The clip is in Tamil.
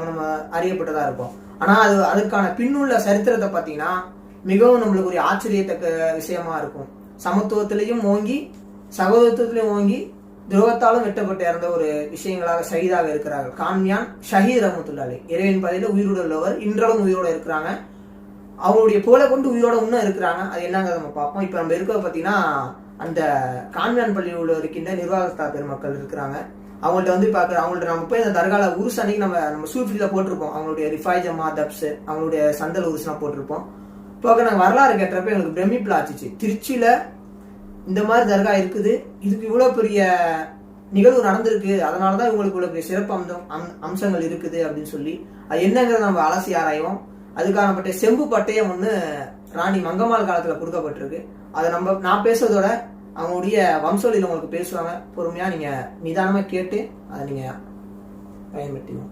நம்ம அறியப்பட்டதா இருப்போம். ஆனா அதுக்கான பின்னுள்ள சரித்திரத்தை பார்த்தீங்கன்னா மிகவும் நம்மளுக்கு ஒரு ஆச்சரியத்தக்க விஷயமா இருக்கும். சமத்துவத்திலையும் ஓங்கி சகோதரத்திலையும் ஓங்கி துரோகத்தாலும் வெட்டப்பட்டு இறந்த ஒரு விஷயங்களாக ஷஹீதாக இருக்கிறார்கள். கான்யான் ஷஹீத் ரஹ்மத்துல்லாஹி இறைவன் பதில உயிரோடு உள்ளவர், இன்றளவும் உயிரோட இருக்கிறாங்க. அவங்களுடைய புகழை கொண்டு உயிரோட இன்னும் இருக்கிறாங்க. அது என்னங்கிறத நம்ம பார்ப்போம். இப்ப நம்ம இருக்கிறத பார்த்தீங்கன்னா அந்த கான்யான் பள்ளியோட இருக்கின்ற நிர்வாகஸ்தா பெருமக்கள் இருக்கிறாங்க. அவங்கள்ட்ட பார்க்குற அவங்கள்ட்ட நம்ம போய் அந்த தர்கால உருஸ் அன்னைக்கு நம்ம சூஃபில போட்டிருப்போம். அவங்களுடைய ரிஃபாய் ஜமா தப்ஸ், அவங்களுடைய சந்தல் உருஸ்லாம் போட்டிருப்போம். இப்போ நாங்கள் வரலாறு கேட்டப்ப எங்களுக்கு பிரமிப்பில் ஆச்சிச்சு. திருச்சியில இந்த மாதிரி தர்கா இருக்குது, இதுக்கு இவ்வளோ பெரிய நிகழ்வு நடந்திருக்கு, அதனாலதான் இவங்களுக்கு இவ்வளோ பெரிய சிறப்பு அம்சங்கள் இருக்குது அப்படின்னு சொல்லி அது என்னங்கிறத நம்ம அலசி ஆராய்வோம். அதுக்கானப்பட்ட செம்பு பட்டயம் ஒன்று ராணி மங்கம்மாள் காலத்தில் கொடுக்கப்பட்டிருக்கு. அதை நான் பேசுறதோட அவங்களுடைய வம்சொலியில் உங்களுக்கு பேசுவாங்க. பொறுமையா நீங்க நிதானமா கேட்டு அதை நீங்க பயன்படுத்திக்கணும்.